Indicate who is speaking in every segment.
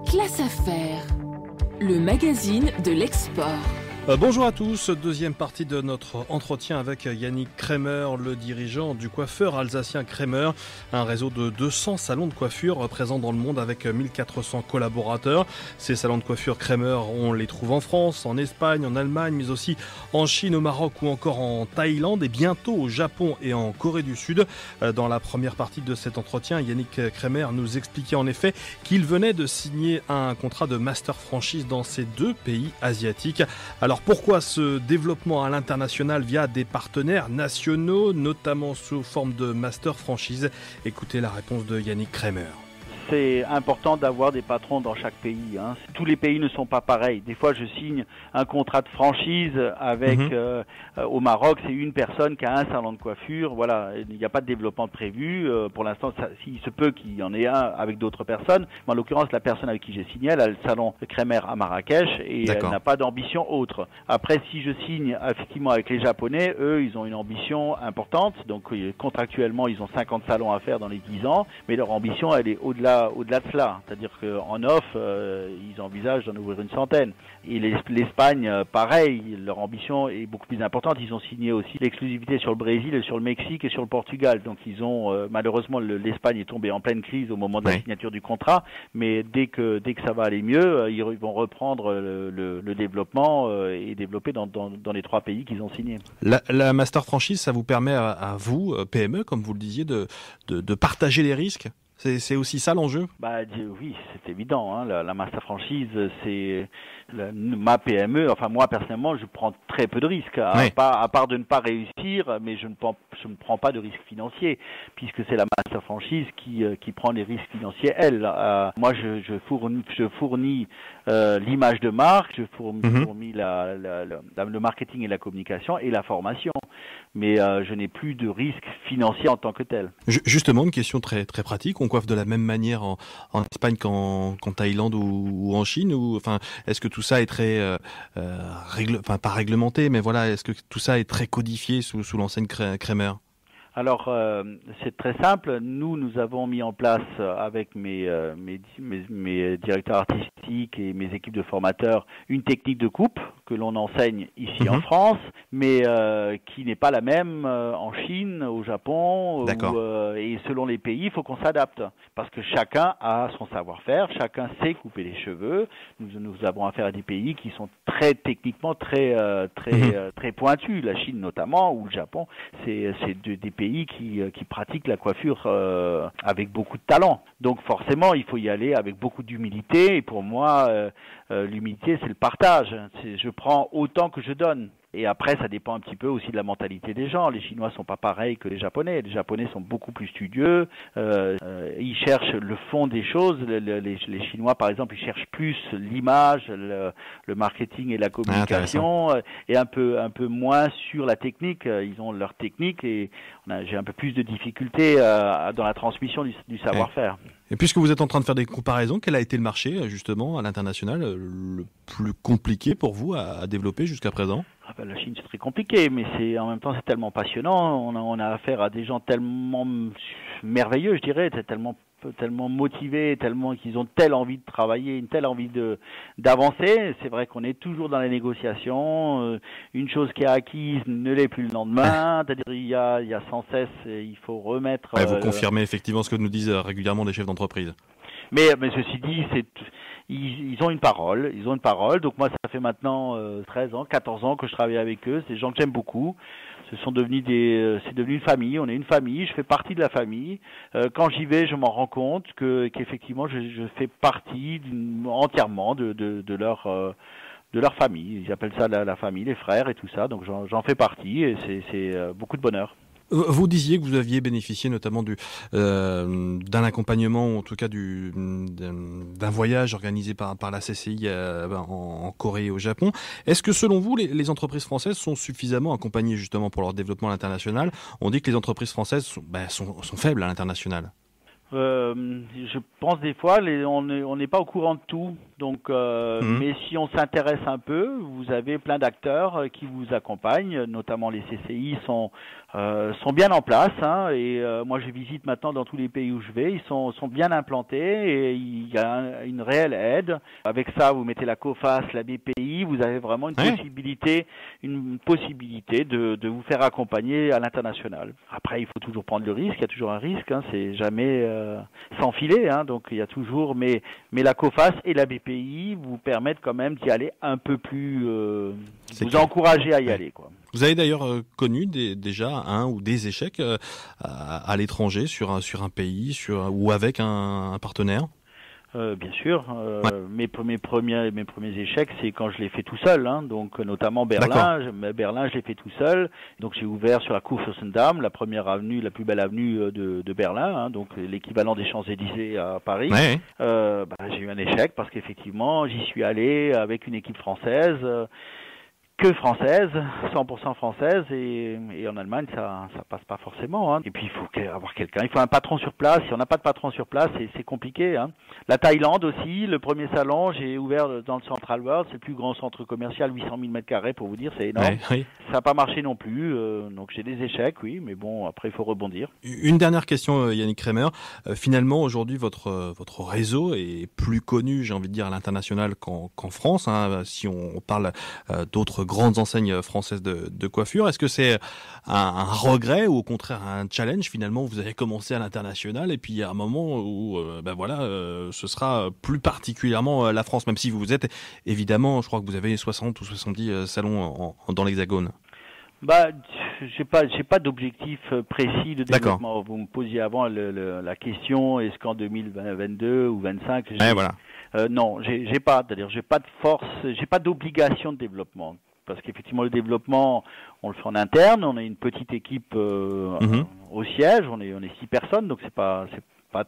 Speaker 1: Classe Affaires, le magazine de l'export.
Speaker 2: Bonjour à tous, deuxième partie de notre entretien avec Yannick Kremer, le dirigeant du coiffeur alsacien Kremer, un réseau de 200 salons de coiffure présents dans le monde avec 1400 collaborateurs. Ces salons de coiffure Kremer, on les trouve en France, en Espagne, en Allemagne, mais aussi en Chine, au Maroc ou encore en Thaïlande et bientôt au Japon et en Corée du Sud. Dans la première partie de cet entretien, Yannick Kremer nous expliquait en effet qu'il venait de signer un contrat de master franchise dans ces deux pays asiatiques. Alors pourquoi ce développement à l'international via des partenaires nationaux, notamment sous forme de master franchise? Écoutez la réponse de Yannick Kremer.
Speaker 3: C'est important d'avoir des patrons dans chaque pays. Tous les pays ne sont pas pareils. Des fois, je signe un contrat de franchise avec au Maroc, c'est une personne qui a un salon de coiffure. Voilà, il n'y a pas de développement prévu. Pour l'instant, il se peut qu'il y en ait un avec d'autres personnes. Mais en l'occurrence, la personne avec qui j'ai signé, elle a le salon Kremer à Marrakech et elle n'a pas d'ambition autre. Après, si je signe effectivement avec les Japonais, eux, ils ont une ambition importante. Donc, contractuellement, ils ont 50 salons à faire dans les 10 ans, mais leur ambition, elle est au-delà de cela, c'est-à-dire qu'en offre, ils envisagent d'en ouvrir une centaine. Et l'Espagne, pareil, leur ambition est beaucoup plus importante. Ils ont signé aussi l'exclusivité sur le Brésil, sur le Mexique et sur le Portugal. Donc ils ont, malheureusement, l'Espagne est tombée en pleine crise au moment de la signature du contrat, mais dès que ça va aller mieux, ils vont reprendre le développement et développer dans les trois pays qu'ils ont signés.
Speaker 2: La master franchise, ça vous permet à vous, PME, comme vous le disiez, de partager les risques? C'est aussi ça l'enjeu?
Speaker 3: Oui, c'est évident. La master franchise, c'est ma PME. Enfin, moi personnellement, je prends très peu de risques, à part de ne pas réussir, mais je ne prends pas de risques financiers, puisque c'est la master franchise qui prend les risques financiers. Elle, moi, je fournis l'image de marque, je fournis le marketing et la communication et la formation, mais je n'ai plus de risques financiers en tant que tel.
Speaker 2: Justement, une question très très pratique. On coiffe de la même manière en Espagne qu'en Thaïlande ou en Chine, ou enfin, est-ce que tout ça est très pas réglementé, mais voilà, est-ce que tout ça est très codifié sous l'enseigne Kremer?
Speaker 3: Alors, c'est très simple. Nous avons mis en place avec mes directeurs artistiques et mes équipes de formateurs une technique de coupe que l'on enseigne ici en France, mais qui n'est pas la même en Chine, au Japon, et selon les pays, il faut qu'on s'adapte parce que chacun a son savoir-faire, chacun sait couper les cheveux. Nous avons affaire à des pays qui sont très techniquement très pointus, la Chine notamment ou le Japon. C'est des pays qui pratiquent la coiffure avec beaucoup de talent. Donc forcément, il faut y aller avec beaucoup d'humilité. Et pour moi, l'humilité, c'est le partage. Je prends autant que je donne. Et après, ça dépend un petit peu aussi de la mentalité des gens. Les Chinois sont pas pareils que les Japonais. Les Japonais sont beaucoup plus studieux. Ils cherchent le fond des choses. Les Chinois, par exemple, ils cherchent plus l'image, le marketing et la communication, et un peu moins sur la technique. Ils ont leur technique et j'ai un peu plus de difficultés dans la transmission du savoir-faire.
Speaker 2: Et puisque vous êtes en train de faire des comparaisons, quel a été le marché, justement, à l'international, le plus compliqué pour vous à développer jusqu'à présent?
Speaker 3: La Chine, c'est très compliqué, mais en même temps, c'est tellement passionnant. On a affaire à des gens tellement merveilleux, je dirais, tellement motivés, tellement qu'ils ont telle envie de travailler, une telle envie d'avancer. C'est vrai qu'on est toujours dans les négociations. Une chose qui est acquise ne l'est plus le lendemain. C'est-à-dire il y a sans cesse, il faut remettre.
Speaker 2: Vous confirmez effectivement ce que nous disent régulièrement des chefs d'entreprise.
Speaker 3: Mais ceci dit, ils ont une parole. Donc moi, ça fait maintenant 13 ans, 14 ans que je travaille avec eux. C'est des gens que j'aime beaucoup. C'est devenu une famille. On est une famille. Je fais partie de la famille. Quand j'y vais, je m'en rends compte qu'effectivement, je fais partie entièrement de leur famille. Ils appellent ça la famille, les frères et tout ça. Donc j'en fais partie et c'est beaucoup de bonheur.
Speaker 2: Vous disiez que vous aviez bénéficié notamment d'un accompagnement, ou en tout cas d'un voyage organisé par la CCI en Corée et au Japon. Est-ce que selon vous, les entreprises françaises sont suffisamment accompagnées justement pour leur développement à l'international? On dit que les entreprises françaises sont faibles à l'international.
Speaker 3: Je pense des fois, on n'est pas au courant de tout. Donc, mais si on s'intéresse un peu, vous avez plein d'acteurs qui vous accompagnent, notamment les CCI sont bien en place. Hein, et moi, je visite maintenant dans tous les pays où je vais. Ils sont bien implantés et il y a une réelle aide. Avec ça, vous mettez la COFAS, la BPI, vous avez vraiment une possibilité de vous faire accompagner à l'international. Après, il faut toujours prendre le risque. Il y a toujours un risque. Hein, c'est jamais sans filet. Hein, donc, il y a toujours. Mais la COFAS et la BPI vous permettent quand même d'y aller un peu plus. Vous encourager à y aller, quoi.
Speaker 2: Vous avez d'ailleurs connu déjà un ou des échecs à l'étranger sur un pays, ou avec un partenaire?
Speaker 3: Bien sûr. Mes premiers échecs, c'est quand je l'ai fait tout seul. Hein, donc notamment Berlin. Berlin, je l'ai fait tout seul. Donc j'ai ouvert sur la Kurfürstendamm, la première avenue, la plus belle avenue de Berlin. Hein, donc l'équivalent des Champs-Élysées à Paris. Ouais. J'ai eu un échec parce qu'effectivement, j'y suis allé avec une équipe française. Que française, 100% française, et en Allemagne ça passe pas forcément. Hein. Et puis il faut avoir quelqu'un, il faut un patron sur place. Si on n'a pas de patron sur place, c'est compliqué. Hein. La Thaïlande aussi, le premier salon, j'ai ouvert dans le Central World, c'est le plus grand centre commercial, 800 000 m2 pour vous dire, c'est énorme. Ouais, oui. Ça n'a pas marché non plus, donc j'ai des échecs, oui, mais bon, après il faut rebondir.
Speaker 2: Une dernière question, Yannick Kremer. Finalement, aujourd'hui, votre réseau est plus connu, j'ai envie de dire, à l'international qu'en France. Hein, si on parle d'autres grandes enseignes françaises de coiffure. Est-ce que c'est un regret ou au contraire un challenge finalement où vous avez commencé à l'international et puis il y a un moment où ce sera plus particulièrement la France, même si vous êtes évidemment, je crois que vous avez 60 ou 70 salons dans l'Hexagone.
Speaker 3: J'ai pas d'objectif précis de développement. Vous me posiez avant la question, est-ce qu'en 2022 ou 25
Speaker 2: voilà.
Speaker 3: Non, j'ai pas de force, j'ai pas d'obligation de développement. Parce qu'effectivement, le développement, on le fait en interne. On a une petite équipe au siège. On est 6 personnes, donc c'est pas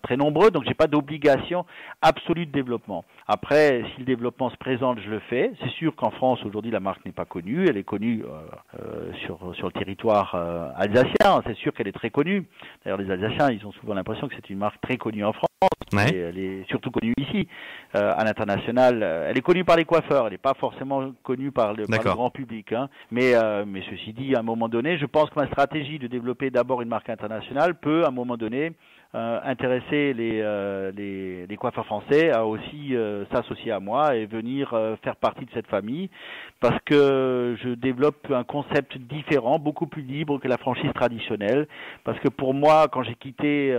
Speaker 3: très nombreux. Donc j'ai pas d'obligation absolue de développement. Après, si le développement se présente, je le fais. C'est sûr qu'en France aujourd'hui, la marque n'est pas connue. Elle est connue sur le territoire alsacien. C'est sûr qu'elle est très connue. D'ailleurs, les Alsaciens, ils ont souvent l'impression que c'est une marque très connue en France. Ouais. Et elle est surtout connue ici. À l'international, elle est connue par les coiffeurs. Elle n'est pas forcément connue par le grand public. Hein. Mais ceci dit, à un moment donné, je pense que ma stratégie de développer d'abord une marque internationale peut, à un moment donné, intéresser les coiffeurs français à aussi s'associer à moi et venir faire partie de cette famille, parce que je développe un concept différent, beaucoup plus libre que la franchise traditionnelle, parce que pour moi, quand j'ai quitté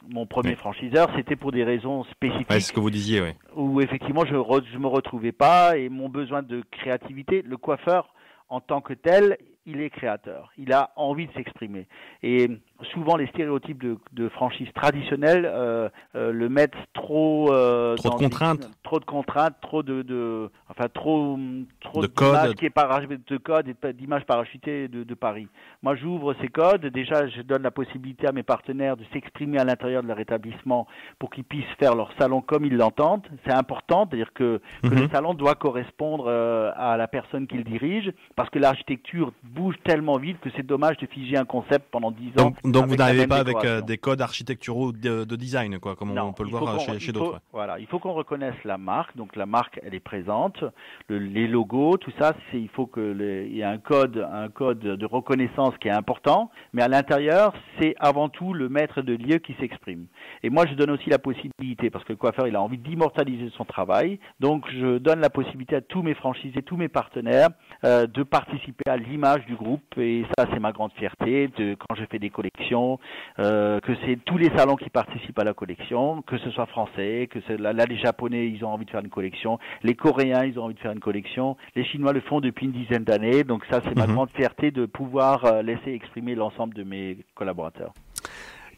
Speaker 3: mon premier franchiseur, c'était pour des raisons spécifiques.
Speaker 2: Ouais, c'est ce que vous disiez, oui.
Speaker 3: Où effectivement je me retrouvais pas, et mon besoin de créativité, le coiffeur en tant que tel, il est créateur, il a envie de s'exprimer. Et souvent les stéréotypes de franchise traditionnelle le mettent trop
Speaker 2: de contraintes,
Speaker 3: trop d'images de codes et d'images parachutées de Paris. Moi, j'ouvre ces codes. Déjà, je donne la possibilité à mes partenaires de s'exprimer à l'intérieur de leur établissement pour qu'ils puissent faire leur salon comme ils l'entendent. C'est important, c'est-à-dire que le salon doit correspondre à la personne qui le dirige, parce que l'architecture bouge tellement vite que c'est dommage de figer un concept pendant 10 ans.
Speaker 2: Donc vous n'arrivez pas avec des codes architecturaux de design, quoi, comme on peut le voir chez d'autres.
Speaker 3: Voilà, il faut qu'on reconnaisse la marque. Donc la marque, elle est présente. Les logos, tout ça, il faut qu'il y ait un code de reconnaissance qui est important. Mais à l'intérieur, c'est avant tout le maître de lieu qui s'exprime. Et moi, je donne aussi la possibilité, parce que le coiffeur, il a envie d'immortaliser son travail. Donc je donne la possibilité à tous mes franchisés, tous mes partenaires, de participer à l'image du groupe. Et ça, c'est ma grande fierté quand je fais des collections, que c'est tous les salons qui participent à la collection, que ce soit français, que là les Japonais, ils ont envie de faire une collection, les Coréens, ils ont envie de faire une collection, les Chinois le font depuis une dizaine d'années. Donc ça, c'est ma grande fierté de pouvoir laisser exprimer l'ensemble de mes collaborateurs.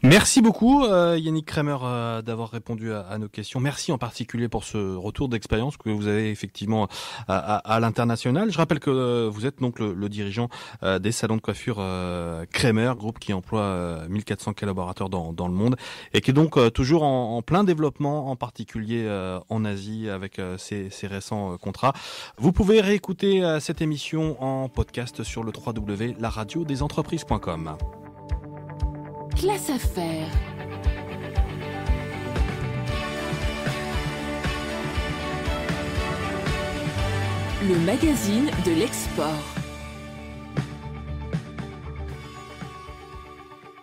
Speaker 2: Merci beaucoup Yannick Kremer d'avoir répondu à nos questions. Merci en particulier pour ce retour d'expérience que vous avez effectivement à l'international. Je rappelle que vous êtes donc le dirigeant des salons de coiffure Kremer, groupe qui emploie 1400 collaborateurs dans le monde et qui est donc toujours en plein développement, en particulier en Asie avec ses récents contrats. Vous pouvez réécouter cette émission en podcast sur le www.laradiodesentreprise.com.
Speaker 1: Classe Affaires. Le magazine de l'export.